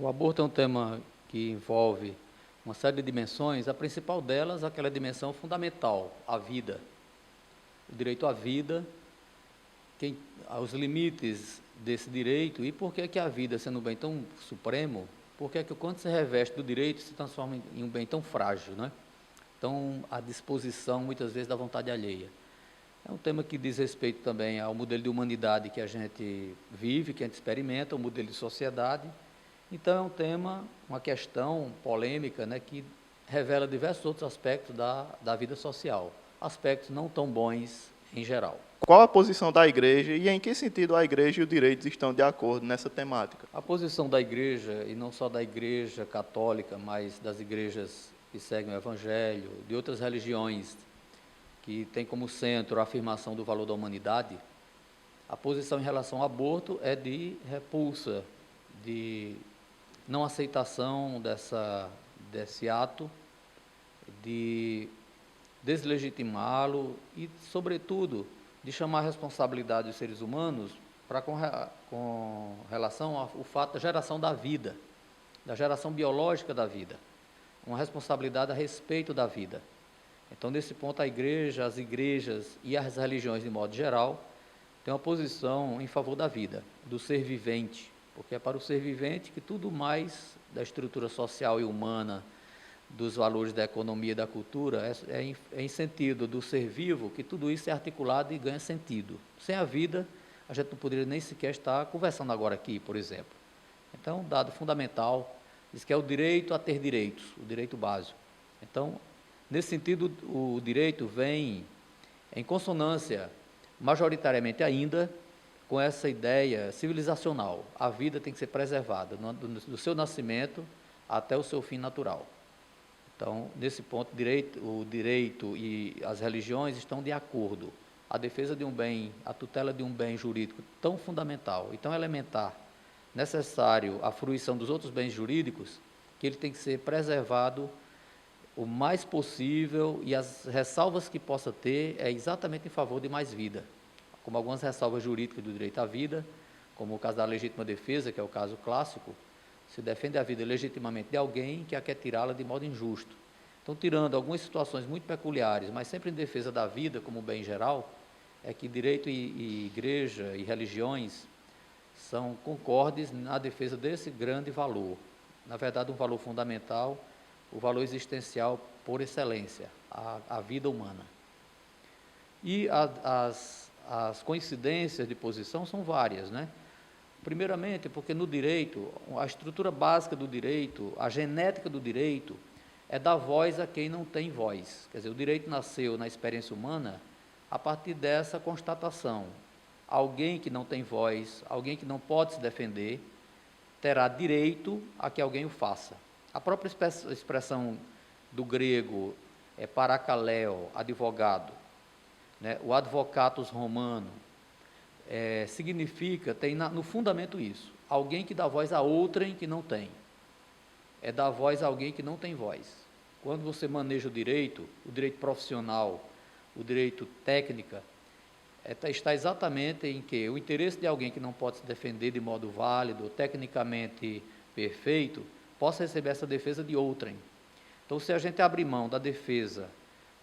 O aborto é um tema que envolve uma série de dimensões, a principal delas, aquela dimensão fundamental, a vida. O direito à vida, os limites desse direito e por que que a vida, sendo um bem tão supremo, por que que quando se reveste do direito se transforma em um bem tão frágil, né? Tão à disposição, muitas vezes, da vontade alheia. É um tema que diz respeito também ao modelo de humanidade que a gente vive, que a gente experimenta, o modelo de sociedade. Então, é um tema, uma questão polêmica, né, que revela diversos outros aspectos da vida social, aspectos não tão bons em geral. Qual a posição da igreja e em que sentido a igreja e o direito estão de acordo nessa temática? A posição da igreja, e não só da igreja católica, mas das igrejas que seguem o evangelho, de outras religiões que têm como centro a afirmação do valor da humanidade, a posição em relação ao aborto é de repulsa, de não aceitação desse ato, de deslegitimá-lo e, sobretudo, de chamar a responsabilidade dos seres humanos com relação ao fato da geração da vida, da geração biológica da vida, uma responsabilidade a respeito da vida. Então, nesse ponto, a igreja, as igrejas e as religiões, de modo geral, têm uma posição em favor da vida, do ser vivente, porque é para o ser vivente que tudo mais da estrutura social e humana, dos valores da economia e da cultura, é em sentido do ser vivo que tudo isso é articulado e ganha sentido. Sem a vida, a gente não poderia nem sequer estar conversando agora aqui, por exemplo. Então, um dado fundamental, diz que é o direito a ter direitos, o direito básico. Então, nesse sentido, o direito vem em consonância, majoritariamente ainda, com essa ideia civilizacional. A vida tem que ser preservada, do seu nascimento até o seu fim natural. Então, nesse ponto, o direito e as religiões estão de acordo. A defesa de um bem, a tutela de um bem jurídico tão fundamental e tão elementar, necessário à fruição dos outros bens jurídicos, que ele tem que ser preservado o mais possível, e as ressalvas que possa ter é exatamente em favor de mais vida, como algumas ressalvas jurídicas do direito à vida, como o caso da legítima defesa, que é o caso clássico, se defende a vida legitimamente de alguém que a quer tirá-la de modo injusto. Então, tirando algumas situações muito peculiares, mas sempre em defesa da vida como bem geral, é que direito e igreja e religiões são concordes na defesa desse grande valor. Na verdade, um valor fundamental, o valor existencial por excelência, a vida humana. E as coincidências de posição são várias, né? Primeiramente, porque no direito, a estrutura básica do direito, a genética do direito, é dar voz a quem não tem voz. Quer dizer, o direito nasceu na experiência humana a partir dessa constatação. Alguém que não tem voz, alguém que não pode se defender, terá direito a que alguém o faça. A própria expressão do grego é parakaleo, advogado, né? O advocatus romano, significa, tem no fundamento isso, alguém que dá voz a outrem que não tem, é dar voz a alguém que não tem voz. Quando você maneja o direito profissional, o direito técnica, está exatamente em que o interesse de alguém que não pode se defender de modo válido, tecnicamente perfeito, possa receber essa defesa de outrem. Então, se a gente abrir mão da defesa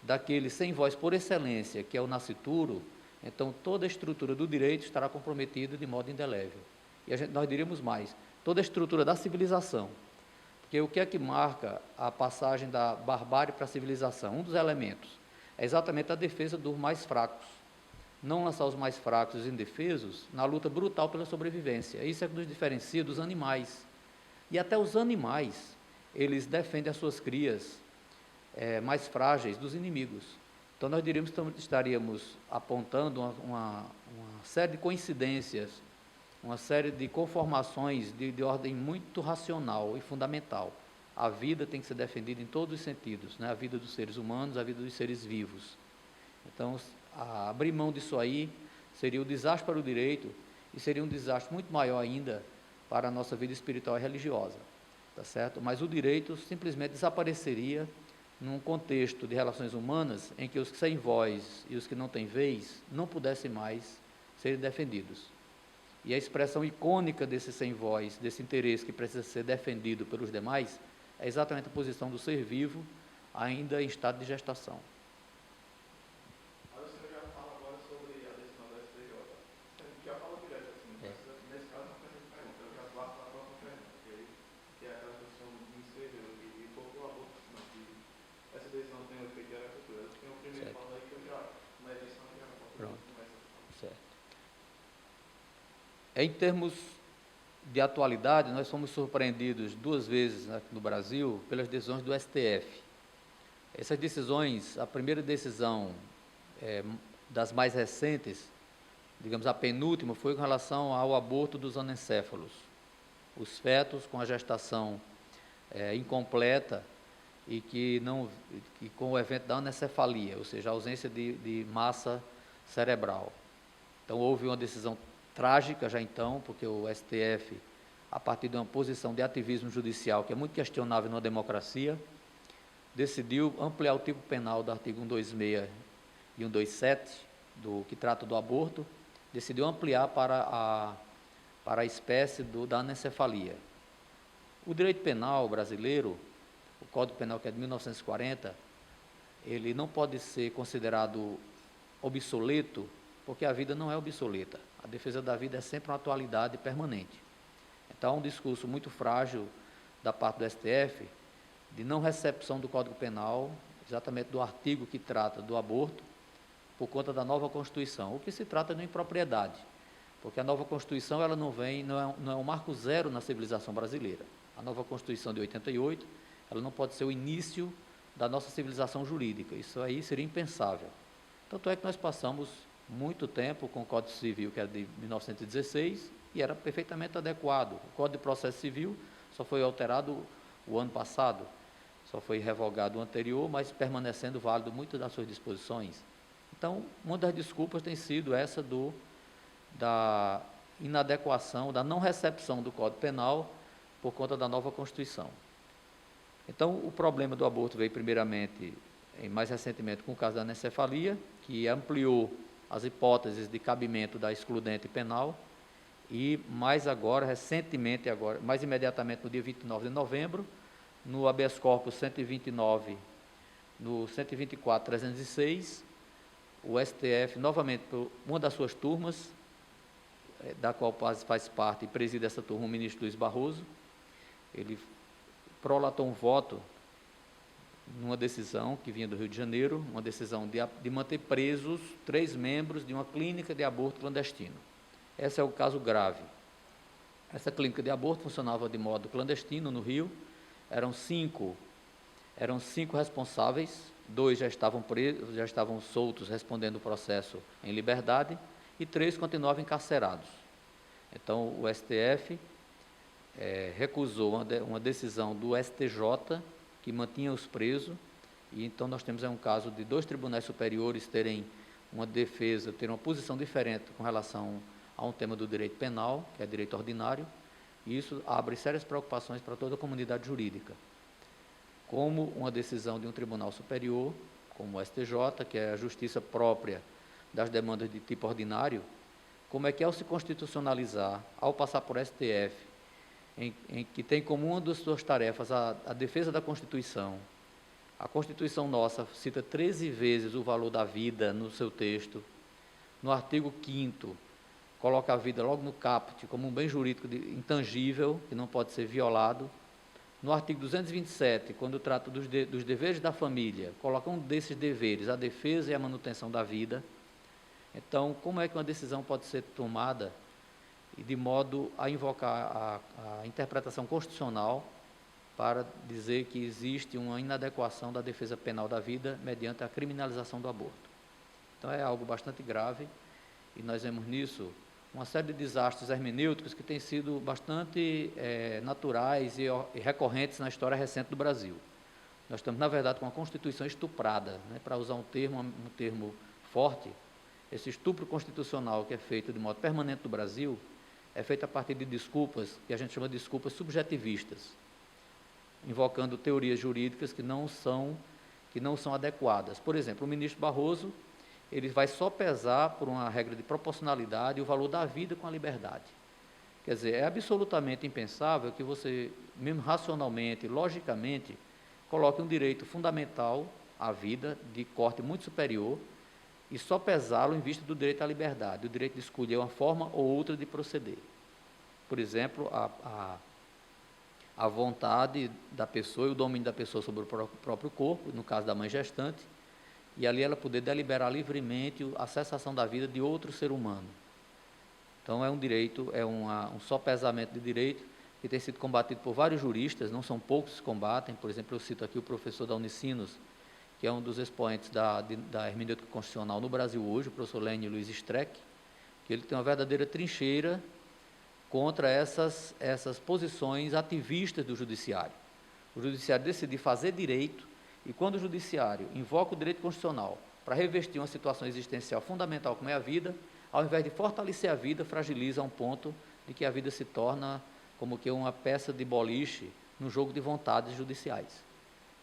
daquele sem voz por excelência, que é o nascituro, então toda a estrutura do direito estará comprometida de modo indelével. E nós diríamos mais, toda a estrutura da civilização. Porque o que é que marca a passagem da barbárie para a civilização? Um dos elementos é exatamente a defesa dos mais fracos. Não lançar os mais fracos e os indefesos na luta brutal pela sobrevivência. Isso é que nos diferencia dos animais. E até os animais, eles defendem as suas crias mais frágeis dos inimigos. Então, nós diríamos que estaríamos apontando uma série de coincidências, uma série de conformações de ordem muito racional e fundamental. A vida tem que ser defendida em todos os sentidos, né? A vida dos seres humanos, a vida dos seres vivos. Então, abrir mão disso aí seria um desastre para o direito e seria um desastre muito maior ainda para a nossa vida espiritual e religiosa, tá certo? Mas o direito simplesmente desapareceria num contexto de relações humanas em que os que sem voz e os que não têm vez não pudessem mais ser defendidos. E a expressão icônica desse sem voz, desse interesse que precisa ser defendido pelos demais, é exatamente a posição do ser vivo, ainda em estado de gestação. Mas o senhor já fala agora sobre a decisão do STJ. Você já falou direto assim, mas nesse caso não tem pergunta. Eu já passo para a próxima pergunta, que é aquela questão do escreveu, e pouco o aborto, não, que essa decisão tem um efeito de agricultura. Eu tenho o primeiro Certo. falando aí que eu já, na eleição, já não posso Pronto. começar. Certo. Em termos de atualidade, nós fomos surpreendidos 2 vezes aqui no Brasil pelas decisões do STF. Essas decisões, a primeira decisão das mais recentes, digamos a penúltima, foi com relação ao aborto dos anencéfalos, os fetos com a gestação incompleta e que com o evento da anencefalia, ou seja, a ausência de massa cerebral. Então houve uma decisão trágica já então, porque o STF, a partir de uma posição de ativismo judicial que é muito questionável numa democracia, decidiu ampliar o tipo penal do artigo 126 e 127, que trata do aborto, decidiu ampliar para a espécie da anencefalia. O direito penal brasileiro, o Código Penal, que é de 1940, ele não pode ser considerado obsoleto, porque a vida não é obsoleta. A defesa da vida é sempre uma atualidade permanente. Então, há um discurso muito frágil da parte do STF de não recepção do Código Penal, exatamente do artigo que trata do aborto, por conta da nova Constituição. O que se trata de impropriedade, porque a nova Constituição ela não é um marco zero na civilização brasileira. A nova Constituição de 88, ela não pode ser o início da nossa civilização jurídica. Isso aí seria impensável. Tanto é que nós passamos muito tempo com o Código Civil, que era de 1916, e era perfeitamente adequado. O Código de Processo Civil só foi alterado o ano passado, só foi revogado o anterior, mas permanecendo válido muitas das suas disposições. Então, uma das desculpas tem sido essa da inadequação, da não recepção do Código Penal por conta da nova Constituição. Então, o problema do aborto veio primeiramente, mais recentemente, com o caso da anencefalia, que ampliou as hipóteses de cabimento da excludente penal, e mais agora, recentemente, mais imediatamente no dia 29 de novembro, no habeas corpus 129, no 124.306, o STF, novamente, por uma das suas turmas, da qual faz parte e preside essa turma o ministro Luiz Barroso, ele prolatou um voto numa decisão que vinha do Rio de Janeiro, uma decisão de manter presos 3 membros de uma clínica de aborto clandestino. Esse é o caso grave. Essa clínica de aborto funcionava de modo clandestino no Rio, eram cinco responsáveis, 2 já estavam presos, já estavam soltos respondendo o processo em liberdade, e 3 continuavam encarcerados. Então, o STF recusou uma decisão do STJ, que mantinha os presos, e então nós temos um caso de 2 tribunais superiores terem uma defesa, terem uma posição diferente com relação a um tema do direito penal, que é direito ordinário, e isso abre sérias preocupações para toda a comunidade jurídica. Como uma decisão de um tribunal superior, como o STJ, que é a justiça própria das demandas de tipo ordinário, como é que ao se constitucionalizar, ao passar por STF, em que tem como uma das suas tarefas a defesa da Constituição, a Constituição nossa cita 13 vezes o valor da vida no seu texto, no artigo 5º, coloca a vida logo no caput como um bem jurídico intangível, que não pode ser violado. No artigo 227, quando trata dos deveres da família, coloca um desses deveres, a defesa e a manutenção da vida. Então, como é que uma decisão pode ser tomada de modo a invocar a interpretação constitucional para dizer que existe uma inadequação da defesa penal da vida mediante a criminalização do aborto? Então, é algo bastante grave, e nós vemos nisso uma série de desastres hermenêuticos que têm sido bastante naturais e recorrentes na história recente do Brasil. Nós estamos, na verdade, com uma Constituição estuprada, né? Para usar um termo forte, esse estupro constitucional que é feito de modo permanente no Brasil é feito a partir de desculpas, que a gente chama de desculpas subjetivistas, invocando teorias jurídicas que não são adequadas. Por exemplo, o ministro Barroso, ele vai só pesar por uma regra de proporcionalidade o valor da vida com a liberdade. Quer dizer, é absolutamente impensável que você, mesmo racionalmente, logicamente, coloque um direito fundamental à vida, de corte muito superior, e só pesá-lo em vista do direito à liberdade, o direito de escolher uma forma ou outra de proceder. Por exemplo, a vontade da pessoa e o domínio da pessoa sobre o próprio corpo, no caso da mãe gestante, e ali ela poder deliberar livremente a cessação da vida de outro ser humano. Então é um direito, um sopesamento de direito que tem sido combatido por vários juristas, não são poucos que combatem. Por exemplo, eu cito aqui o professor da Unicinos, que é um dos expoentes da hermenêutica constitucional no Brasil hoje, o professor Lênio Luiz Streck, que ele tem uma verdadeira trincheira contra essas posições ativistas do judiciário. O judiciário decidir fazer direito, e quando o judiciário invoca o direito constitucional para revestir uma situação existencial fundamental como é a vida, ao invés de fortalecer a vida, fragiliza a um ponto de que a vida se torna como que uma peça de boliche no jogo de vontades judiciais.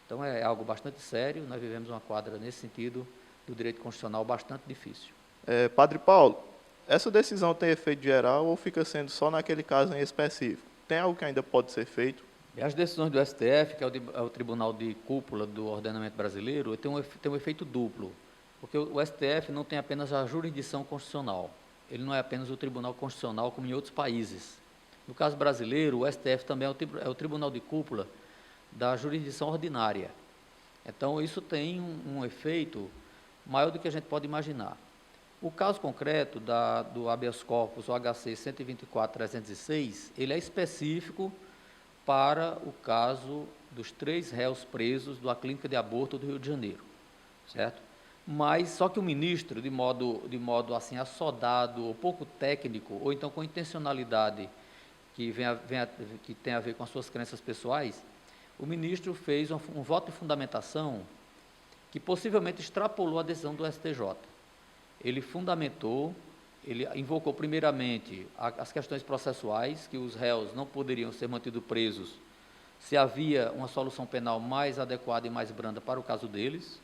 Então é algo bastante sério, nós vivemos uma quadra nesse sentido do direito constitucional bastante difícil. Padre Paulo, essa decisão tem efeito geral ou fica sendo só naquele caso em específico? Tem algo que ainda pode ser feito? E as decisões do STF, que é o Tribunal de Cúpula do Ordenamento Brasileiro, tem um efeito duplo, porque o STF não tem apenas a jurisdição constitucional, ele não é apenas o Tribunal Constitucional como em outros países. No caso brasileiro, o STF também é o Tribunal de Cúpula da jurisdição ordinária. Então, isso tem um efeito maior do que a gente pode imaginar. O caso concreto do habeas corpus, o HC 124.306, ele é específico para o caso dos 3 réus presos da clínica de aborto do Rio de Janeiro, certo? Mas só que o ministro, de modo assim assodado, ou pouco técnico, ou então com intencionalidade que tem a ver com as suas crenças pessoais, o ministro fez um voto de fundamentação que possivelmente extrapolou a decisão do STJ. Ele fundamentou, ele invocou primeiramente as questões processuais, que os réus não poderiam ser mantidos presos se havia uma solução penal mais adequada e mais branda para o caso deles.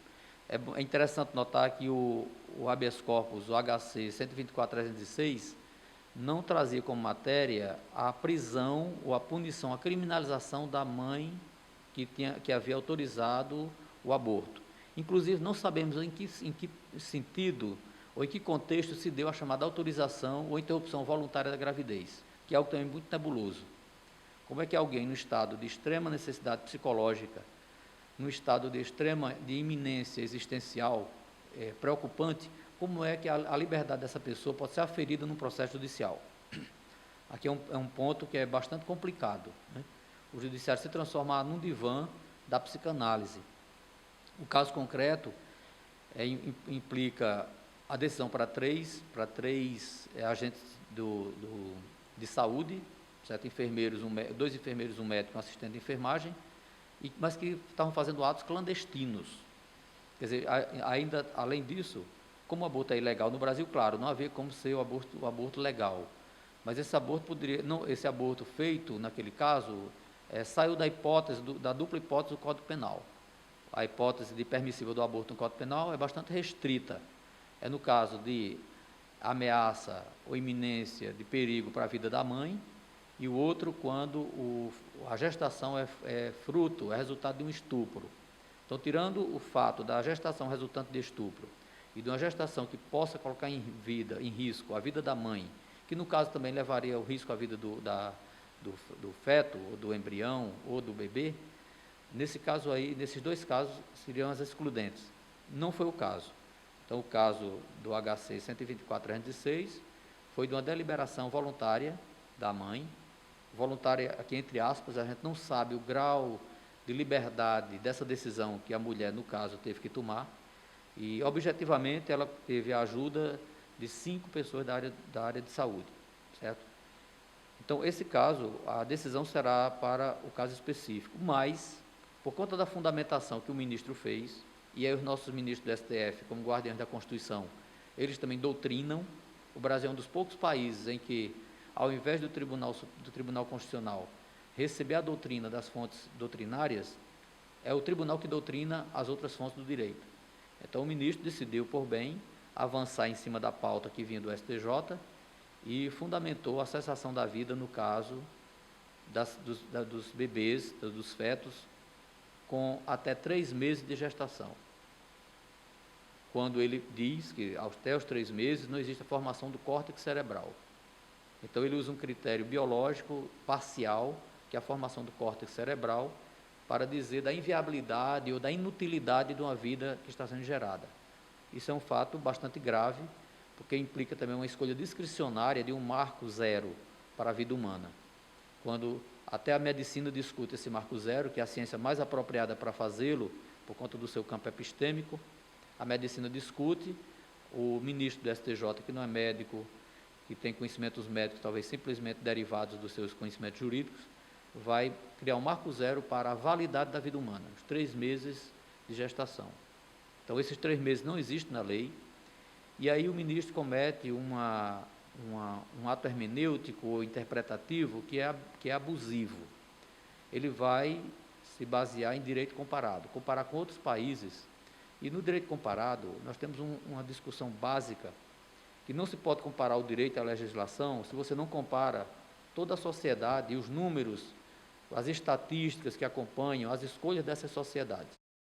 É interessante notar que o habeas corpus, o HC 124.306, não trazia como matéria a prisão ou a punição, a criminalização da mãe que havia autorizado o aborto. Inclusive, não sabemos em que sentido ou em que contexto se deu a chamada autorização ou interrupção voluntária da gravidez, que é algo também muito nebuloso. Como é que alguém no estado de extrema necessidade psicológica, no estado de iminência existencial preocupante, como é que a liberdade dessa pessoa pode ser aferida num processo judicial? Aqui é um ponto que é bastante complicado, né? O judiciário se transformar num divã da psicanálise. O caso concreto implica a decisão para três agentes de saúde, certo? Enfermeiros, 2 enfermeiros, um médico, um assistente de enfermagem, mas que estavam fazendo atos clandestinos. Quer dizer, ainda além disso, como o aborto é ilegal no Brasil, claro, não havia como ser o aborto legal, mas esse aborto feito naquele caso saiu da hipótese da dupla hipótese do Código Penal. A hipótese de permissível do aborto no Código Penal é bastante restrita. É no caso de ameaça ou iminência de perigo para a vida da mãe, e o outro quando a gestação é resultado de um estupro. Então, tirando o fato da gestação resultante de estupro e de uma gestação que possa colocar em risco a vida da mãe, que no caso também levaria ao risco a vida do feto, ou do embrião, ou do bebê, nesses 2 casos, seriam as excludentes. Não foi o caso. Então, o caso do HC 124.306 foi de uma deliberação voluntária da mãe, voluntária aqui entre aspas, a gente não sabe o grau de liberdade dessa decisão que a mulher, no caso, teve que tomar, e objetivamente ela teve a ajuda de 5 pessoas da área de saúde, certo? Então, esse caso, a decisão será para o caso específico, mas, por conta da fundamentação que o ministro fez, e aí os nossos ministros do STF, como guardiões da Constituição, eles também doutrinam. O Brasil é um dos poucos países em que, ao invés do Tribunal Constitucional receber a doutrina das fontes doutrinárias, é o tribunal que doutrina as outras fontes do direito. Então, o ministro decidiu por bem avançar em cima da pauta que vinha do STJ e fundamentou a cessação da vida no caso dos bebês, dos fetos, com até 3 meses de gestação. Quando ele diz que até os 3 meses não existe a formação do córtex cerebral. Então ele usa um critério biológico parcial, que é a formação do córtex cerebral, para dizer da inviabilidade ou da inutilidade de uma vida que está sendo gerada. Isso é um fato bastante grave, porque implica também uma escolha discricionária de um marco zero para a vida humana. Quando até a medicina discute esse marco zero, que é a ciência mais apropriada para fazê-lo, por conta do seu campo epistêmico, a medicina discute, o ministro do STJ, que não é médico, que tem conhecimentos médicos talvez simplesmente derivados dos seus conhecimentos jurídicos, vai criar um marco zero para a validade da vida humana, os 3 meses de gestação. Então, esses 3 meses não existem na lei, e aí o ministro comete um ato hermenêutico ou interpretativo que é abusivo. Ele vai se basear em direito comparado, comparar com outros países. E no direito comparado, nós temos uma discussão básica, que não se pode comparar o direito à legislação se você não compara toda a sociedade e os números, as estatísticas que acompanham as escolhas dessas sociedades.